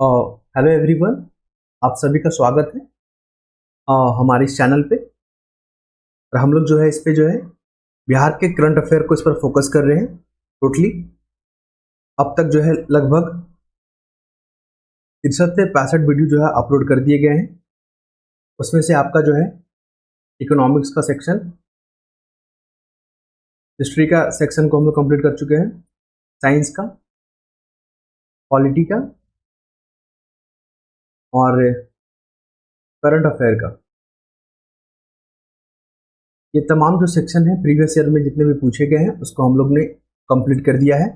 Hello everyone, आप सभी का स्वागत है हमारे इस चैनल पे। और हम लोग जो है इस पे जो है बिहार के करंट अफेयर को इस पर फोकस कर रहे हैं टोटली। अब तक जो है लगभग 63 से 65 वीडियो जो है अपलोड कर दिए गए हैं। उसमें से आपका जो है इकोनॉमिक्स का सेक्शन, हिस्ट्री का सेक्शन को हम लोग कंप्लीट कर चुके हैं, साइंस का, पॉलिटी का और करंट अफेयर का। ये तमाम जो सेक्शन है प्रीवियस ईयर में जितने भी पूछे गए हैं उसको हम लोग ने कंप्लीट कर दिया है।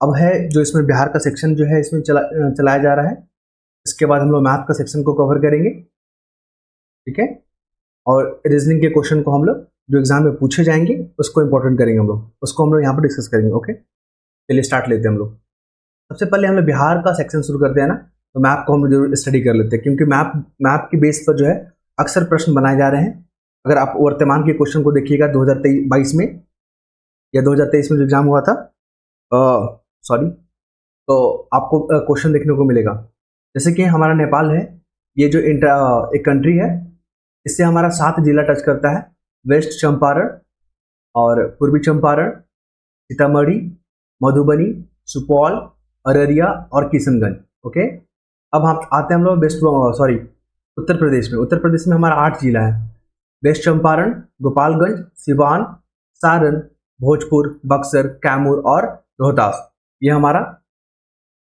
अब है जो इसमें बिहार का सेक्शन जो है इसमें चलाया जा रहा है। इसके बाद हम लोग मैथ का सेक्शन को कवर करेंगे, ठीक है। और रीजनिंग के क्वेश्चन को हम लोग जो एग्जाम में पूछे जाएंगे उसको इंपॉर्टेंट करेंगे, उसको हम लोग यहाँ पर डिस्कस करेंगे। ओके, चलिए स्टार्ट लेते हैं हम लोग। सबसे पहले हम लोग बिहार का सेक्शन शुरू करते हैं ना, तो मैप को हम लोग जरूर स्टडी कर लेते हैं, क्योंकि मैप की बेस पर जो है अक्सर प्रश्न बनाए जा रहे हैं। अगर आप वर्तमान के क्वेश्चन को देखिएगा 2022 में या 2023 में जो एग्जाम हुआ था, तो आपको क्वेश्चन देखने को मिलेगा। जैसे कि हमारा नेपाल है, ये जो एक कंट्री है, इससे हमारा 7 जिला टच करता है: वेस्ट चंपारण और पूर्वी चंपारण, सीतामढ़ी, मधुबनी, सुपौल, अररिया और किशनगंज। ओके, अब हम आते हैं हम लोग उत्तर प्रदेश में। उत्तर प्रदेश में हमारा 8 जिला है: वेस्ट चंपारण, गोपालगंज, सिवान, सारण, भोजपुर, बक्सर, कैमूर और रोहतास। ये हमारा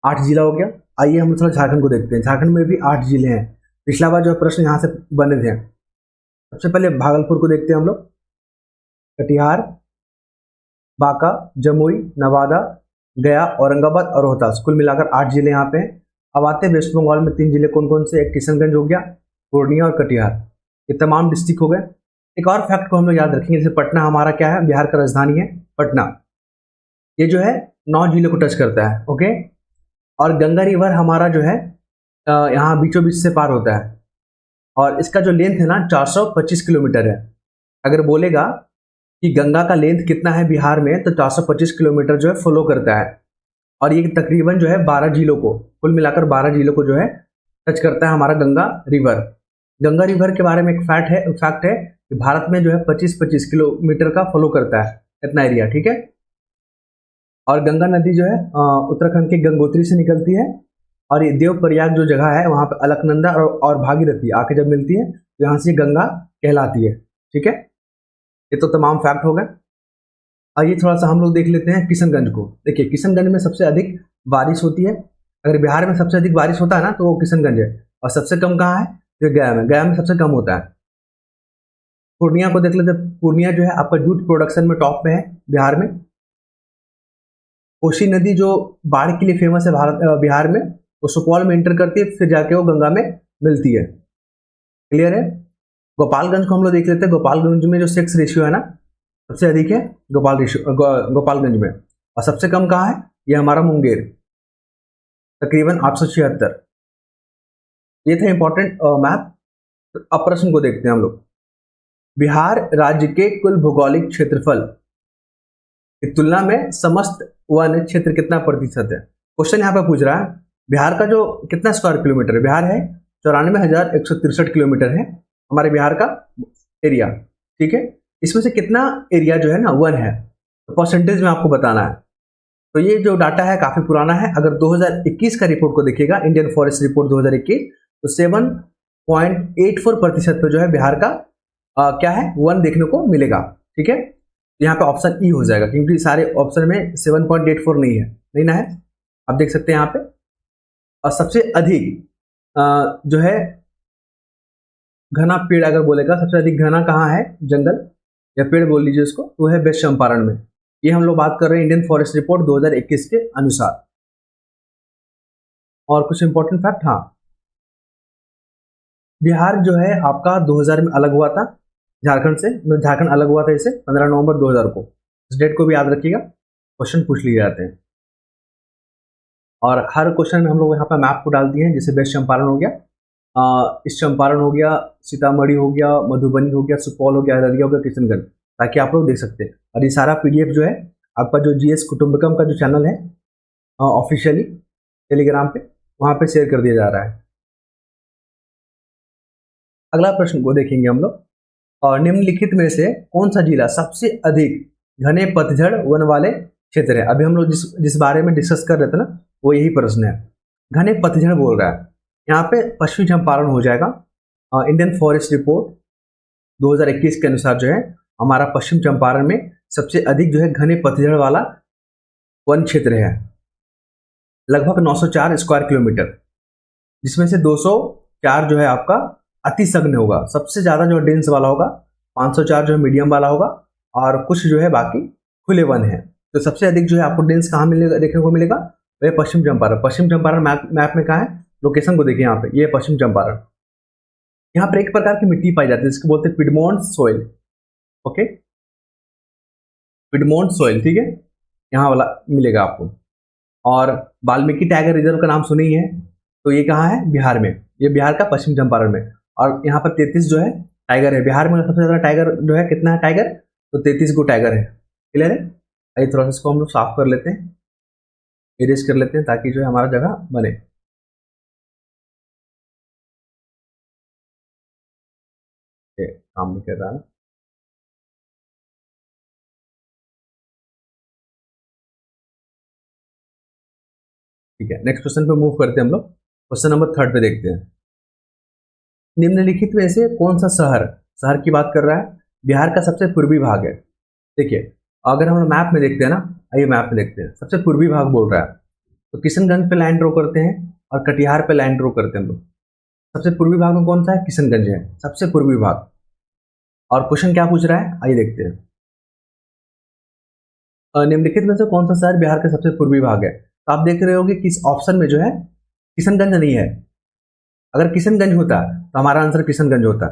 8 जिला हो गया। आइए हम थोड़ा झारखंड को देखते हैं। झारखंड में भी 8 जिले हैं। पिछला बार जो प्रश्न यहाँ से बने थे, सबसे पहले भागलपुर को देखते हैं हम लोग, कटिहार, बांका, जमुई, नवादा, गया, औरंगाबाद और रोहतास। कुल मिलाकर 8 जिले यहाँ पे हैं। अब आते हैं वेस्ट बंगाल में 3 जिले कौन कौन से। एक किशनगंज हो गया, पूर्णिया और कटिहार, ये तमाम डिस्ट्रिक्ट हो गए। एक और फैक्ट को हम लोग याद रखेंगे, जैसे पटना हमारा क्या है, बिहार का राजधानी है पटना, ये जो है 9 जिलों को टच करता है। ओके, और गंगा रिवर हमारा जो है यहाँ बीचों बीच से पार होता है, और इसका जो लेंथ है ना 425 किलोमीटर है। अगर बोलेगा कि गंगा का लेंथ कितना है बिहार में, तो 425 किलोमीटर जो है फॉलो करता है। और ये तकरीबन जो है 12 जिलों को, कुल मिलाकर 12 जिलों को जो है टच करता है हमारा गंगा रिवर। गंगा रिवर के बारे में एक फैक्ट है कि भारत में जो है 25-25 किलोमीटर का फॉलो करता है, इतना एरिया, ठीक है। और गंगा नदी जो है उत्तराखंड के गंगोत्री से निकलती है, और ये देवप्रयाग जो जगह है वहां पे अलकनंदा और भागीरथी आके जब मिलती है तो यहाँ से गंगा कहलाती है, ठीक है। ये तो तमाम फैक्ट हो गए। आइए थोड़ा सा हम लोग देख लेते हैं किशनगंज को। देखिए, किशनगंज में सबसे अधिक बारिश होती है। अगर बिहार में सबसे अधिक बारिश होता है ना, तो वो किशनगंज है। और सबसे कम कहाँ है, तो गया में सबसे कम होता है। पूर्णिया को देख लेते हैं। पूर्णिया जो है आपका जूट प्रोडक्शन में टॉप पे है बिहार में। कोसी नदी जो बाढ़ के लिए फेमस है बिहार में, वो सुपौल में एंटर करती है, फिर जाके वो गंगा में मिलती है। क्लियर है। गोपालगंज को हम लोग देख लेते हैं। गोपालगंज में जो सेक्स रेशियो है ना, सबसे अधिक है गोपालगंज में, और सबसे कम कहाँ है, ये हमारा मुंगेर, तकरीबन 876। ये था इंपॉर्टेंट मैप। अब प्रश्न को देखते हैं हम लोग। बिहार राज्य के कुल भौगोलिक क्षेत्रफल की तुलना में समस्त वन क्षेत्र कितना प्रतिशत है। क्वेश्चन यहाँ पे पूछ रहा है बिहार का जो कितना स्क्वायर किलोमीटर है। बिहार है 94,163 किलोमीटर है हमारे बिहार का एरिया, ठीक है। इसमें से कितना एरिया जो है ना वन है, तो परसेंटेज में आपको बताना है। तो ये जो डाटा है काफी पुराना है। अगर 2021 का रिपोर्ट को देखिएगा, इंडियन फॉरेस्ट रिपोर्ट 2021, तो 7.84% पे जो है बिहार का क्या है, वन देखने को मिलेगा, ठीक है। यहाँ पे ऑप्शन ई हो जाएगा, क्योंकि सारे ऑप्शन में 7.84 नहीं ना है। आप देख सकते हैं यहाँ पे। और सबसे अधिक जो है घना पेड़, अगर बोलेगा सबसे अधिक घना कहाँ है, जंगल या पेड़ बोल लीजिए उसको, तो है वेस्ट चंपारण में। ये हम लोग बात कर रहे हैं इंडियन फॉरेस्ट रिपोर्ट 2021 के अनुसार। और कुछ इंपॉर्टेंट फैक्ट, हाँ, बिहार जो है आपका 2000 में अलग हुआ था झारखंड से। झारखंड अलग हुआ था इसे 15 नवंबर 2000 को। इस डेट को भी याद रखिएगा, क्वेश्चन पूछ लिए जाते हैं। और हर क्वेश्चन में हम लोग यहाँ पर मैप को डाल दिए हैं। जैसे वेस्ट चंपारण हो गया, इस चंपारण हो गया, सीतामढ़ी हो गया, मधुबनी हो गया, सुपौल हो गया, अररिया हो गया, किशनगंज, ताकि आप लोग देख सकते हैं। और ये सारा पीडीएफ जो है आपका जो जीएस कुटुंबकम का जो चैनल है ऑफिशियली टेलीग्राम पे, वहां पे शेयर कर दिया जा रहा है। अगला प्रश्न को देखेंगे हम लोग। और निम्नलिखित में से कौन सा जिला सबसे अधिक घने पतझड़ वन वाले क्षेत्र है? अभी हम लोग जिस बारे में डिस्कस कर रहे थे ना, वो यही प्रश्न है। घने पतझड़ बोल रहा है, यहाँ पे पश्चिमी चंपारण हो जाएगा। इंडियन फॉरेस्ट रिपोर्ट 2021 के अनुसार जो है हमारा पश्चिम चंपारण में सबसे अधिक जो है घने पतझड़ वाला वन क्षेत्र है, लगभग 904 स्क्वायर किलोमीटर, जिसमें से 204 जो है आपका अतिसघन होगा, सबसे ज्यादा जो डेंस वाला होगा 504 जो है मीडियम वाला होगा, और कुछ जो है बाकी खुले वन है। तो सबसे अधिक जो है आपको डेंस कहाँ मिलेगा, देखने को मिलेगा, वह पश्चिम चंपारण। पश्चिम चंपारण मैप में कहाँ है, लोकेशन को देखिए यहाँ पे, ये पश्चिम चंपारण। यहाँ पर एक प्रकार की मिट्टी पाई जाती है जिसको बोलते हैं Piedmont soil. Okay, Piedmont soil, ठीक है, यहाँ वाला मिलेगा आपको। और वाल्मीकि टाइगर रिजर्व का नाम सुनी है, तो ये कहाँ है, बिहार में, ये बिहार का पश्चिम चंपारण में। और यहाँ पर 33 जो है टाइगर है, बिहार में सबसे ज्यादा टाइगर जो है, कितना है टाइगर, तो 33 गो टाइगर है। क्लियर है? आइए थोड़ा सा इसको हम लोग साफ कर लेते हैं, इरेज कर लेते हैं, ताकि जो है हमारा जगह बने। काम नहीं कर रहा है, ठीक है। नेक्स्ट क्वेश्चन पे मूव करते हैं हम लोग। क्वेश्चन नंबर 3 पे देखते हैं। निम्नलिखित में से कौन सा शहर, शहर की बात कर रहा है, बिहार का सबसे पूर्वी भाग है? देखिए, अगर हम मैप में देखते हैं ना, आइए मैप में देखते हैं, सबसे पूर्वी भाग बोल रहा है, तो किशनगंज पे लाइन ड्रॉ करते हैं और कटिहार पे लाइन ड्रॉ करते हैं हम लोग। सबसे पूर्वी भाग में कौन सा है, किशनगंज है, सबसे पूर्वी भाग। और क्वेश्चन क्या पूछ रहा है, आइए देखते हैं। निम्नलिखित में से कौन सा शहर बिहार का सबसे पूर्वी भाग है? तो आप देख रहे होंगे कि इस ऑप्शन में जो है किशनगंज नहीं है। अगर किशनगंज होता तो हमारा आंसर किशनगंज होता,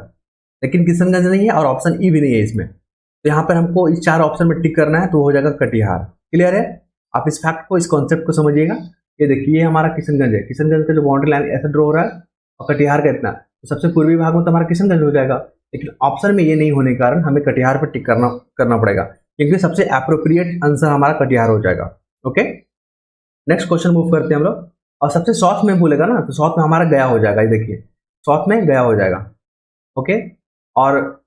लेकिन किशनगंज नहीं है और ऑप्शन ई भी नहीं है इसमें। तो यहाँ पर हमको इस 4 ऑप्शन में टिक करना है, तो हो जाएगा कटिहार। क्लियर है? आप इस फैक्ट को, इस कॉन्सेप्ट को समझिएगा। ये देखिए, ये हमारा किशनगंज है, किशनगंज का जो बाउंड्री लाइन ऐसा ड्रॉ हो रहा है, और कटिहार का इतना, तो सबसे पूर्वी भाग में तो हमारा किशनगंज हो जाएगा। लेकिन ऑप्शन में ये नहीं होने के कारण हमें कटिहार पर टिक करना पड़ेगा, क्योंकि सबसे अप्रोप्रिएट आंसर हमारा कटिहार हो जाएगा। ओके, नेक्स्ट क्वेश्चन मूव करते हैं हम लोग। और सबसे साउथ में बोलेगा ना, तो साउथ में हमारा गया हो जाएगा, ये देखिए, साउथ में गया हो जाएगा। ओके, और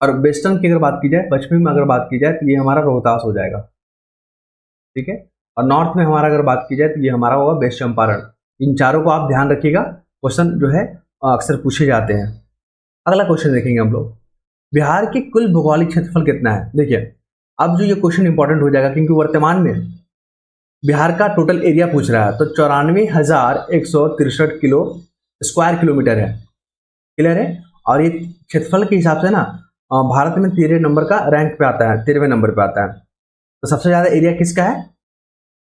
वेस्टर्न की अगर बात की जाए, पश्चिमी में अगर बात की जाए, तो ये हमारा रोहतास हो जाएगा। ठीक है, और नॉर्थ में हमारा अगर बात की जाए, तो ये हमारा होगा वेस्ट चंपारण। इन चारों को आप ध्यान रखिएगा, क्वेश्चन जो है अक्सर पूछे जाते हैं। अगला क्वेश्चन देखेंगे हम लोग। बिहार की कुल भौगोलिक क्षेत्रफल कितना है? देखिए, अब जो ये क्वेश्चन इंपॉर्टेंट हो जाएगा, क्योंकि वर्तमान में बिहार का टोटल एरिया पूछ रहा है, तो 94,163 स्क्वायर किलोमीटर है। क्लियर है? और ये क्षेत्रफल के हिसाब से ना भारत में 13 नंबर का रैंक पे आता है, 13वें नंबर पे आता है। तो सबसे ज्यादा एरिया किसका है?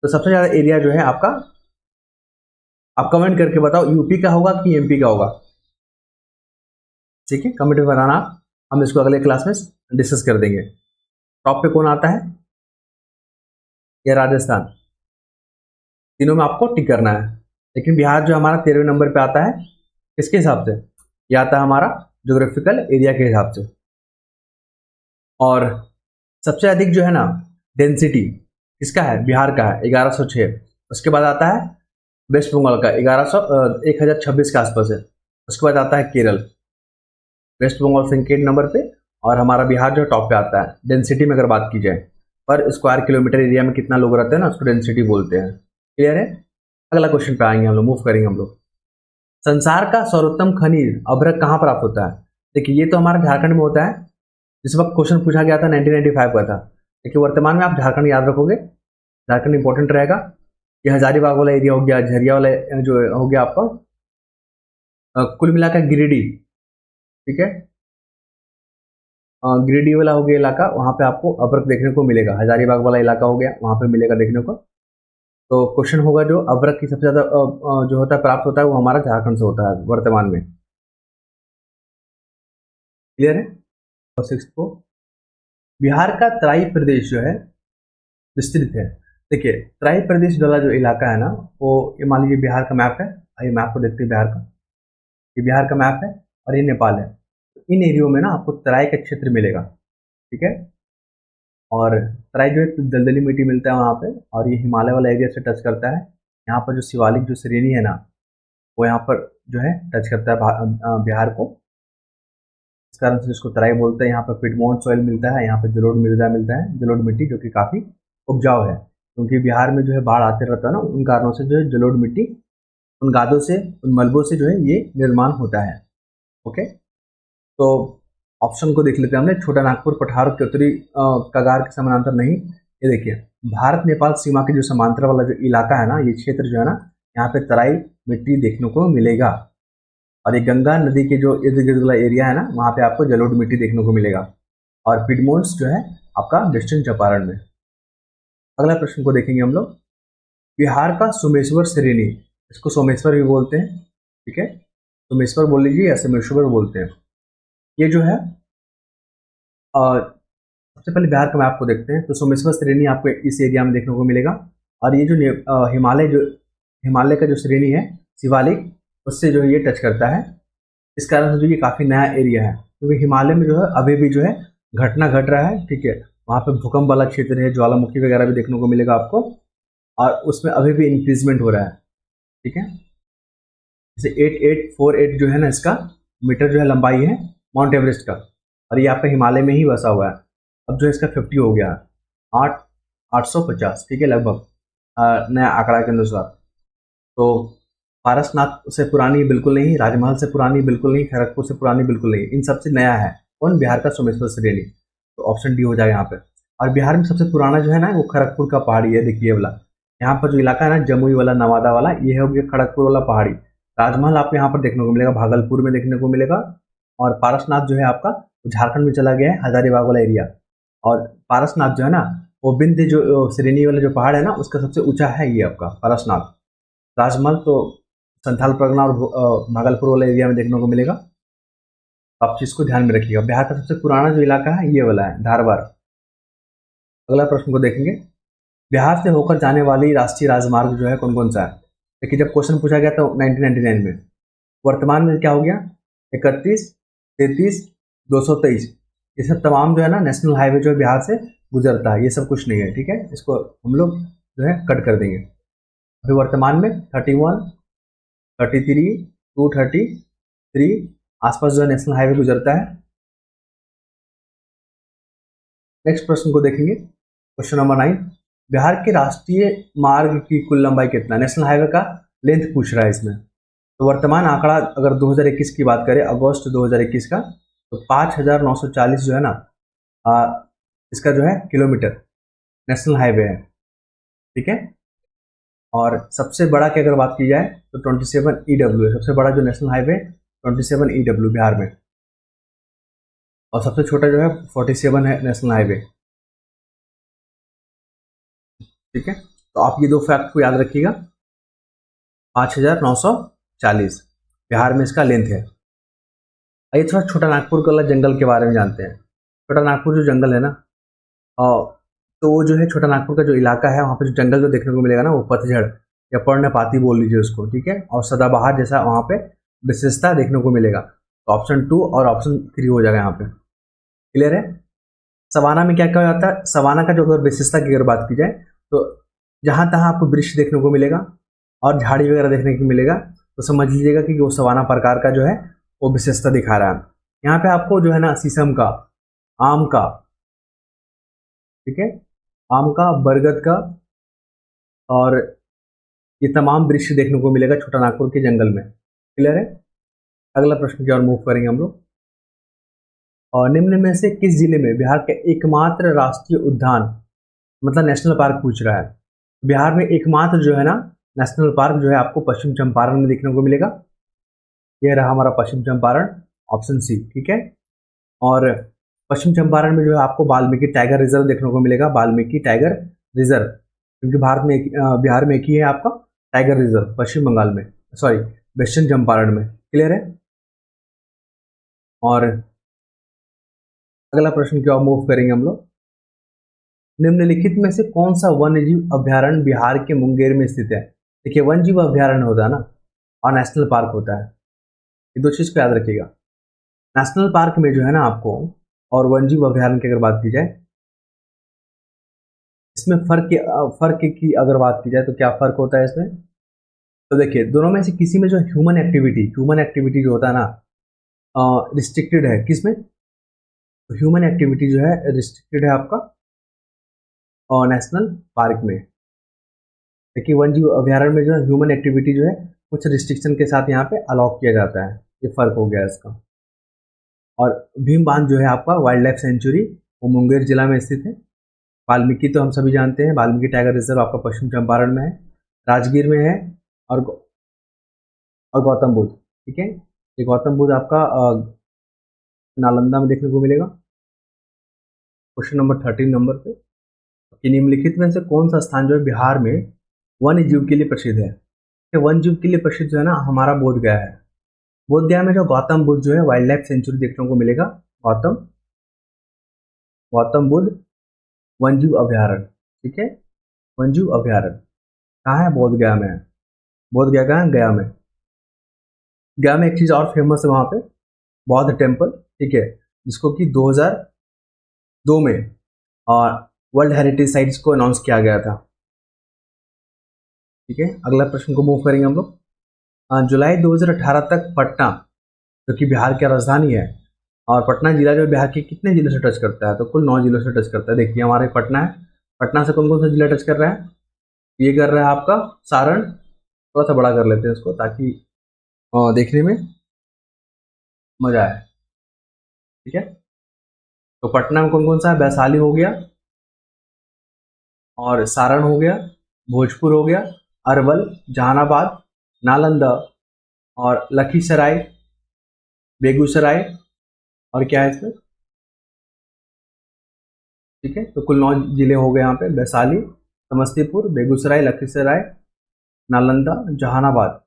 तो सबसे ज्यादा एरिया जो है आपका, आप कमेंट करके बताओ, यूपी का होगा कि एमपी का होगा? ठीक है, कमेंट में बताना, हम इसको अगले क्लास में डिस्कस कर देंगे। टॉप पे कौन आता है, या राजस्थान? तीनों में आपको टिक करना है, लेकिन बिहार जो हमारा 13वें नंबर पे आता है, किसके हिसाब से? यह आता है हमारा ज्योग्राफिकल एरिया के हिसाब से। और सबसे अधिक जो है ना डेंसिटी किसका है? बिहार का है, 1106। उसके बाद आता है वेस्ट बंगाल का 1026 के आसपास है। उसके बाद आता है Kerala, West Bengal second number पे, और हमारा बिहार जो टॉप पे आता है। डेंसिटी में अगर बात की जाए, पर स्क्वायर किलोमीटर एरिया में कितना लोग रहते हैं ना, उसको डेंसिटी बोलते हैं। क्लियर है? अगला क्वेश्चन पे आएंगे हम लोग, मूव करेंगे हम लोग। संसार का सर्वोत्तम खनिज अभ्रक कहाँ प्राप्त होता है? देखिए, ये तो हमारा झारखंड में होता है, जिस वक्त क्वेश्चन पूछा गया था 1995 का था। लेकिन वर्तमान में आप झारखंड याद रखोगे, झारखंड इंपॉर्टेंट रहेगा। ये हजारीबाग वाला एरिया हो गया, झरिया वाला जो हो गया आपका, कुल मिलाकर गिरिडीह, ठीक है, गिरिडीह वाला हो गया इलाका, वहां पे आपको अभ्रक देखने को मिलेगा। हजारीबाग वाला इलाका हो गया, वहां पे मिलेगा देखने को। तो क्वेश्चन होगा, जो अभ्रक की सबसे ज्यादा जो होता है प्राप्त होता है, वो हमारा झारखंड से होता है वर्तमान में। क्लियर है? और 6 को, बिहार का तराई प्रदेश जो है विस्तृत है। देखिए, तराई प्रदेश वाला जो इलाका है ना, वो ये मान लीजिए बिहार का मैप है। आइए मैप को देखते हैं बिहार का। ये बिहार का मैप है और ये नेपाल है। इन एरियो में ना आपको तराई का क्षेत्र मिलेगा, ठीक है। और तराई जो है दलदली मिट्टी मिलता है वहाँ पे, और ये हिमालय वाला एरिया से टच करता है। यहाँ पर जो शिवालिक जो श्रेणी है ना, वो यहाँ पर जो है टच करता है बिहार को। इस कारण से इसको तराई बोलते हैं। यहाँ पर पिडमोंट सॉइल मिलता है, यहाँ पर जलोढ़ मृदा मिलता है, जलोढ़ मिट्टी, जो कि काफ़ी उपजाऊ है, क्योंकि बिहार में जो है बाढ़ आते रहता है ना, उन कारणों से जो है जलोढ़ मिट्टी उन गादों से, उन मलबों से जो है ये निर्माण होता है। ओके, तो ऑप्शन को देख लेते हैं हमने। छोटा नागपुर पठार के उत्तरी कगार के समानांतर नहीं। ये देखिए, भारत नेपाल सीमा के जो समांतर वाला जो इलाका है ना, ये क्षेत्र जो है ना, यहाँ पे तराई मिट्टी देखने को मिलेगा। और ये गंगा नदी के जो इर्द गिर्द वाला एरिया है ना, वहाँ पे आपको जलोढ़ मिट्टी देखने को मिलेगा। और पिडमोन्ट्स जो है आपका वेस्टर्न चंपारण में। अगला प्रश्न को देखेंगे हम लोग। बिहार का सोमेश्वर श्रेणी, इसको सोमेश्वर भी बोलते हैं, ठीक है, सोमेश्वर बोल लीजिए या सोमेश्वर बोलते हैं। ये जो है सबसे पहले बिहार का मैप को देखते हैं। तो सोमेश्वर श्रेणी आपको इस एरिया में देखने को मिलेगा। और ये जो हिमालय का जो श्रेणी है शिवालिक, उससे जो है ये टच करता है। इस कारण से जो ये काफ़ी नया एरिया है, क्योंकि हिमालय में जो है अभी भी जो है घटना घट रहा है, ठीक है। वहाँ पे भूकंप वाला क्षेत्र है, ज्वालामुखी वगैरह भी देखने को मिलेगा आपको, और उसमें अभी भी इंक्रीजमेंट हो रहा है, ठीक है। जैसे 8848 जो है ना, इसका मीटर जो है लंबाई है माउंट एवरेस्ट का, और ये आपका हिमालय में ही बसा हुआ है। अब जो है इसका 50 हो गया है, 850, ठीक है, लगभग नया आंकड़ा के अनुसार। तो पारसनाथ से पुरानी बिल्कुल नहीं, राजमहल से पुरानी बिल्कुल नहीं, खड़गपुर से पुरानी बिल्कुल नहीं, इन सबसे नया है कौन? बिहार का सोमेश्वर श्रेणी। तो ऑप्शन डी हो जाएगा यहाँ पे। और बिहार में सबसे पुराना जो है ना, वो खड़गपुर का पहाड़ी है, देखिए वाला। यहाँ पर जो इलाका है ना, जमुई वाला, नवादा वाला, ये हो गया खड़गपुर वाला पहाड़ी। राजमहल आपको यहाँ पर देखने को मिलेगा, भागलपुर में देखने को मिलेगा। और पारसनाथ जो है आपका झारखंड में चला गया है, हजारीबाग वाला एरिया। और पारसनाथ जो है ना, वो विंध्य जो श्रेणी वाला जो पहाड़ है ना, उसका सबसे ऊंचा है ये आपका पारसनाथ। राजमहल तो संथाल परगना और भागलपुर वाला एरिया में देखने को मिलेगा। आप चीज को ध्यान में रखिएगा। बिहार का सबसे पुराना जो इलाका है ये वाला है, धारवाड़। अगला प्रश्न को देखेंगे। बिहार से होकर जाने वाली राष्ट्रीय राजमार्ग जो है कौन कौन सा है? देखिए, जब क्वेश्चन पूछा गया था 1999 में, वर्तमान में क्या हो गया? 31, 33, 223, ये सब तमाम जो है ना नेशनल हाईवे जो है बिहार से गुजरता है। ये सब कुछ नहीं है, ठीक है, इसको हम लोग जो है कट कर देंगे। अभी वर्तमान में 31, 33, 233 आसपास जो है नेशनल हाईवे गुजरता है। नेक्स्ट प्रश्न को देखेंगे, क्वेश्चन नंबर 9। बिहार के राष्ट्रीय मार्ग की कुल लंबाई कितना? नेशनल हाईवे का लेंथ पूछ रहा है इसमें। तो वर्तमान आंकड़ा अगर 2021 की बात करें, अगस्त 2021 का, तो 5940 जो है ना, इसका जो है किलोमीटर नेशनल हाईवे है, ठीक है। और सबसे बड़ा की अगर बात की जाए तो 27 EW है, सबसे बड़ा जो नेशनल हाईवे 27 EW बिहार में। और सबसे छोटा जो है 47 है नेशनल हाईवे, ठीक है। तो आप ये दो फैक्ट को याद रखिएगा। 5940 बिहार में इसका लेंथ है। आइए थोड़ा छोटा नागपुर वाला जंगल के बारे में जानते हैं। छोटा नागपुर जो जंगल है ना, तो वो जो है छोटा नागपुर का जो इलाका है, वहाँ पे जो जंगल जो देखने को मिलेगा ना, वो पतझड़ या पर्णपाती बोल लीजिए उसको, ठीक है। और सदाबहार जैसा वहाँ पे विशेषता देखने को मिलेगा। तो ऑप्शन 2 और ऑप्शन 3 हो जाएगा यहाँ पे। क्लियर है? सवाना में क्या क्या हो जाता है? सवाना का जो अगर विशेषता की अगर बात की जाए, तो जहाँ तहाँ आपको वृक्ष देखने को मिलेगा और झाड़ी वगैरह देखने को मिलेगा, तो समझ लीजिएगा कि वो सवाना प्रकार का जो है वो विशेषता दिखा रहा है। यहाँ पे आपको जो है ना शीशम का, आम का, ठीक है, आम का, बरगद का, और ये तमाम वृक्ष देखने को मिलेगा छोटा नागपुर के जंगल में। क्लियर है? अगला प्रश्न की ओर मूव करेंगे हम लोग। और निम्न में से किस जिले में बिहार का एकमात्र राष्ट्रीय उद्यान, मतलब नेशनल पार्क पूछ रहा है। बिहार में एकमात्र जो है ना नेशनल पार्क जो है आपको पश्चिम चंपारण में देखने को मिलेगा। यह रहा हमारा पश्चिम चंपारण, ऑप्शन सी, ठीक है। और पश्चिम चंपारण में जो है आपको वाल्मीकि टाइगर रिजर्व देखने को मिलेगा, वाल्मीकि टाइगर रिजर्व, क्योंकि बिहार में एक ही है आपका टाइगर रिजर्व, पश्चिम बंगाल में, सॉरी वेस्टर्न चंपारण में। क्लियर है? और अगला प्रश्न की ओर मूव करेंगे हम लोग। निम्नलिखित में से कौन सा वन्यजीव अभ्यारण्य बिहार के मुंगेर में स्थित है? देखिए, वन्यजीव अभ्यारण्य होता है ना, और नेशनल पार्क होता है, ये दो चीज को याद रखिएगा। नेशनल पार्क में जो है ना आपको, और वन्यजीव अभ्यारण्य की अगर बात की जाए, इसमें फर्क की अगर बात की जाए तो क्या फर्क होता है इसमें? तो देखिए दोनों में से किसी में जो ह्यूमन एक्टिविटी जो होता है ना रिस्ट्रिक्टेड है, किसमें? तो ह्यूमन एक्टिविटी जो है रिस्ट्रिक्टेड है आपका और नेशनल पार्क में। देखिए वन जीव अभ्यारण्य में जो है ह्यूमन एक्टिविटी जो है कुछ रिस्ट्रिक्शन के साथ यहाँ पे अलाउ किया जाता है, ये फर्क हो गया इसका। और भीम बांध जो है आपका वाइल्ड लाइफ सेंचुरी, वो मुंगेर जिला में स्थित है। वाल्मीकि तो हम सभी जानते हैं, वाल्मीकि टाइगर रिजर्व आपका पश्चिम चंपारण में है, राजगीर में है। और गौतम बुद्ध, ठीक है, ये गौतम बुद्ध आपका नालंदा में देखने को मिलेगा। क्वेश्चन नंबर 13 नंबर पे कि निम्नलिखित में से कौन सा स्थान जो है बिहार में वन्य जीव के लिए प्रसिद्ध है? वन जीव के लिए प्रसिद्ध जो है ना हमारा बोध गया है। बोध गया में जो गौतम बुद्ध जो है वाइल्ड लाइफ सेंचुरी देखने को मिलेगा, गौतम बुद्ध वन जीव अभ्यारण्य, ठीक है, वन जीव अभ्यारण्य कहाँ है? बोध गया में है। बोध गया कहाँ है? गया में। गया में एक चीज और फेमस है वहां पे, बौद्ध टेम्पल, ठीक है, जिसको कि 2002 में और वर्ल्ड हेरिटेज साइट्स को अनाउंस किया गया था। ठीक है, अगला प्रश्न को मूव करेंगे हम लोग। जुलाई 2018 तक पटना जो कि बिहार की राजधानी है, और पटना जिला जो बिहार के कितने जिलों से टच करता है? तो कुल 9 जिलों से टच करता है। देखिए हमारे पटना है, पटना से कौन कौन सा जिला टच कर रहा है? ये कर रहा है आपका सारण, थोड़ा सा बड़ा कर लेते हैं इसको ताकि देखने में मजा आए। ठीक है, तो पटना में कौन कौन सा है? वैशाली हो गया, और सारण हो गया, भोजपुर हो गया, अरवल, जहानाबाद, नालंदा और लखीसराय, बेगूसराय, और क्या है इसमें? ठीक है, तो कुल 9 जिले हो गए यहाँ पे, वैशाली, समस्तीपुर, बेगूसराय, लखीसराय, नालंदा, जहानाबाद,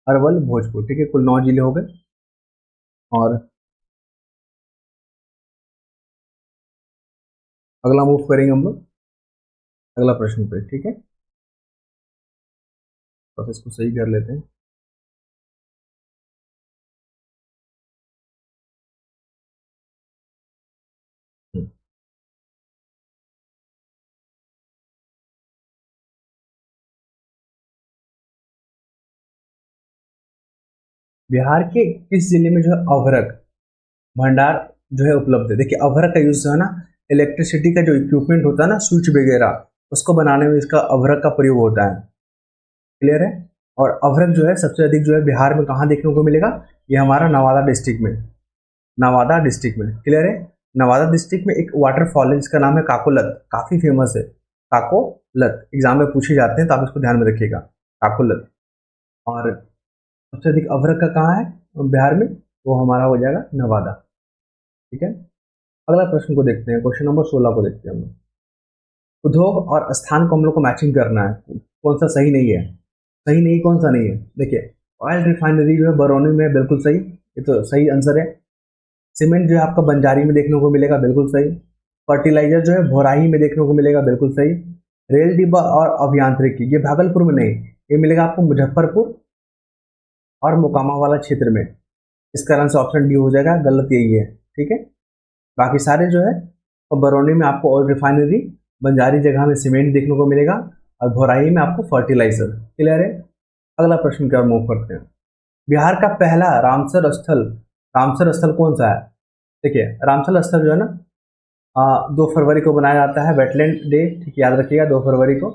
अरवल, भोजपुर। ठीक है, कुल 9 जिले हो गए। और अगला मूव करेंगे हम लोग अगला प्रश्न पे। ठीक है, तो इसको सही कर लेते हैं। बिहार के किस जिले में जो है अभ्रक भंडार जो है उपलब्ध है? देखिए अभ्रक का यूज जो है ना इलेक्ट्रिसिटी का जो इक्विपमेंट होता है ना, स्विच वगैरह, उसको बनाने में इसका अभ्रक का प्रयोग होता है। क्लियर है? और अभ्रक जो है सबसे अधिक जो है बिहार में कहाँ देखने को मिलेगा? ये हमारा नवादा डिस्ट्रिक्ट में, नवादा डिस्ट्रिक्ट में। क्लियर है? नवादा डिस्ट्रिक्ट में एक वाटरफॉल है जिसका नाम है काकोलत, काफी फेमस है। काकोलत एग्जाम में पूछे जाते हैं तो आप इसको ध्यान में रखिएगा, काकोलत। और सबसे अधिक अभ्रक का कहाँ है बिहार में? वो हमारा हो जाएगा नवादा। ठीक है, अगला प्रश्न को देखते हैं, क्वेश्चन नंबर 16 को देखते हैं हम लोग। उद्योग और स्थान को हम लोग को मैचिंग करना है, कौन सा सही नहीं है? सही नहीं कौन सा नहीं है? देखिए ऑयल रिफाइनरी जो है बरौनी में, बिल्कुल सही, ये तो सही आंसर है। सीमेंट जो है आपका बंजारी में देखने को मिलेगा, बिल्कुल सही। फर्टिलाइजर जो है भोराही में देखने को मिलेगा, बिल्कुल सही। रेल डिब्बा और अभियांत्रिकी ये भागलपुर में नहीं, ये मिलेगा आपको मुजफ्फरपुर और मोकामा वाला क्षेत्र में। इस कारण से ऑप्शन डी हो जाएगा, गलत यही है। ठीक है, बाकी सारे जो है और बरौनी में आपको ऑयल रिफाइनरी, बंजारी जगह में सीमेंट देखने को मिलेगा, और भोराही में आपको फर्टिलाइजर। क्लियर है? अगला प्रश्न की ओर मूव करते हैं। बिहार का पहला रामसर स्थल कौन सा है? देखिए रामसर स्थल जो है ना 2 फरवरी को बनाया जाता है, वेटलैंड डे, ठीक याद रखिएगा 2 फरवरी को।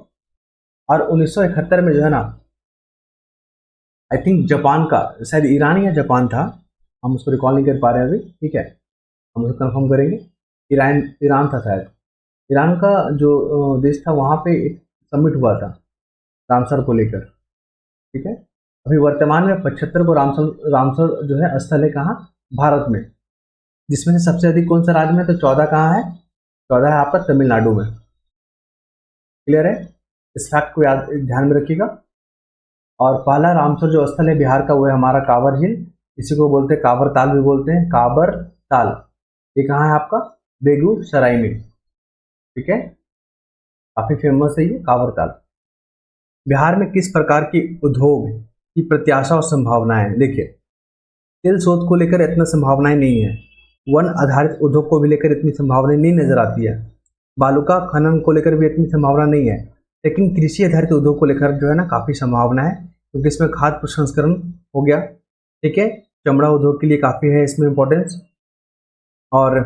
और 1971 में जो है ना, आई थिंक जापान का, शायद ईरान या जापान था, हम उसको रिकॉल नहीं कर पा रहे अभी। ठीक है, हम उसको कंफर्म करेंगे। ईरान था शायद, ईरान का जो देश था वहाँ पे एक समिट हुआ था रामसर को लेकर। ठीक है, अभी वर्तमान में 75 को रामसर जो है स्थल है कहाँ? भारत में। जिसमें से सबसे अधिक कौन सा राज्य में? तो 14 कहाँ है? 14 है आपका तमिलनाडु में। क्लियर है? इस फैक्ट को याद ध्यान में रखिएगा। और पहला रामसर जो स्थल है बिहार का वो है हमारा कांवर झील, इसी को बोलते हैं कांवर ताल भी बोलते हैं, कांवर ताल। ये कहाँ है आपका? बेगूसराय में। ठीक है, काफी फेमस है ये कांवर ताल। बिहार में किस प्रकार की उद्योग की प्रत्याशा और संभावनाएं? देखिए तेल शोध को लेकर इतना संभावनाएं नहीं है, वन आधारित उद्योग को भी लेकर इतनी संभावनाएं नहीं नजर आती है, बालू का खनन को लेकर भी इतनी संभावना नहीं है, लेकिन कृषि आधारित उद्योग को लेकर जो है ना काफी संभावना है, क्योंकि इसमें खाद्य प्रसंस्करण हो गया, ठीक है, चमड़ा उद्योग के लिए काफ़ी है इसमें इम्पोर्टेंस, और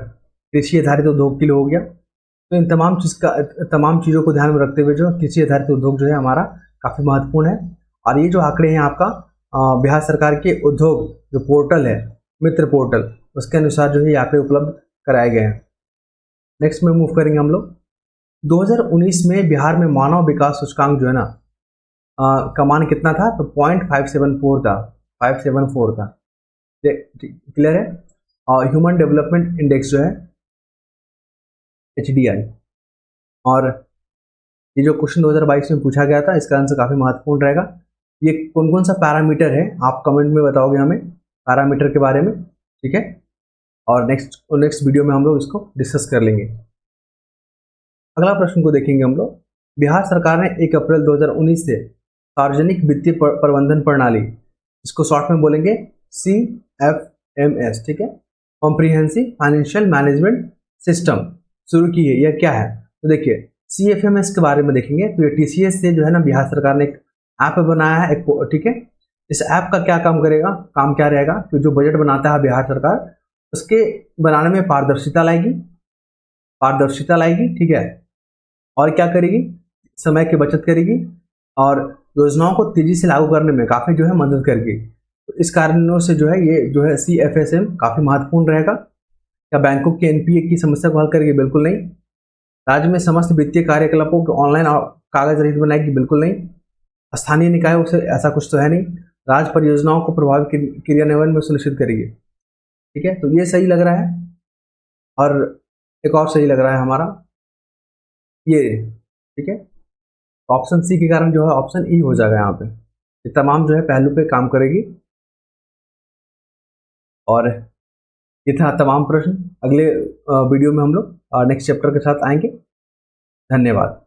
कृषि आधारित उद्योग के लिए हो गया। तो इन तमाम चीज़ों को ध्यान में रखते हुए जो कृषि आधारित उद्योग जो है हमारा काफ़ी महत्वपूर्ण है। और ये जो आंकड़े हैं आपका बिहार सरकार के उद्योग जो पोर्टल है, मित्र पोर्टल, उसके अनुसार जो है ये आंकड़े उपलब्ध कराए गए हैं। नेक्स्ट में मूव करेंगे हम लोग। 2019 में बिहार में मानव विकास सूचकांक जो है ना का मान कितना था, तो 0.574 था, 574 था, क्लियर है। और ह्यूमन डेवलपमेंट इंडेक्स जो है HDI, और ये जो क्वेश्चन 2022 में पूछा गया था इसका आंसर काफ़ी महत्वपूर्ण रहेगा। ये कौन कौन सा पैरामीटर है आप कमेंट में बताओगे हमें पैरामीटर के बारे में, ठीक है, और नेक्स्ट वीडियो में हम लोग इसको डिस्कस कर लेंगे। अगला प्रश्न को देखेंगे हम लोग। बिहार सरकार ने 1 अप्रैल 2019 से सार्वजनिक वित्तीय प्रबंधन प्रणाली, इसको शॉर्ट में बोलेंगे CFMS, ठीक है, कॉम्प्रिहेंसिव फाइनेंशियल मैनेजमेंट सिस्टम, शुरू की है। यह क्या है, तो देखिए CFMS के बारे में देखेंगे तो ये TCS से जो है ना बिहार सरकार ने एक ऐप बनाया है, ठीक है। इस ऐप का क्या काम करेगा, काम क्या रहेगा, तो जो बजट बनाता है बिहार सरकार उसके बनाने में पारदर्शिता लाएगी, ठीक है, और क्या करेगी, समय की बचत करेगी और योजनाओं को तेजी से लागू करने में काफ़ी जो है मदद करेगी। तो इस कारणों से जो है ये जो है CFSM काफ़ी महत्वपूर्ण रहेगा। क्या बैंकों के NPA की समस्या को हल करेगी, बिल्कुल नहीं। राज्य में समस्त वित्तीय कार्यकलापों को ऑनलाइन और कागज रहित बनाएगी, बिल्कुल नहीं। स्थानीय निकायों से ऐसा कुछ तो है नहीं। राज्य परियोजनाओं को प्रभावी क्रियान्वयन में सुनिश्चित करेगी, ठीक है। तो ये सही लग रहा है, और एक और सही लग रहा है हमारा ये, ठीक है। ऑप्शन सी के कारण जो है ऑप्शन ई हो जाएगा यहाँ पे। ये तमाम जो है पहलू पे काम करेगी। और ये था तमाम प्रश्न। अगले वीडियो में हम लोग नेक्स्ट चैप्टर के साथ आएंगे। धन्यवाद।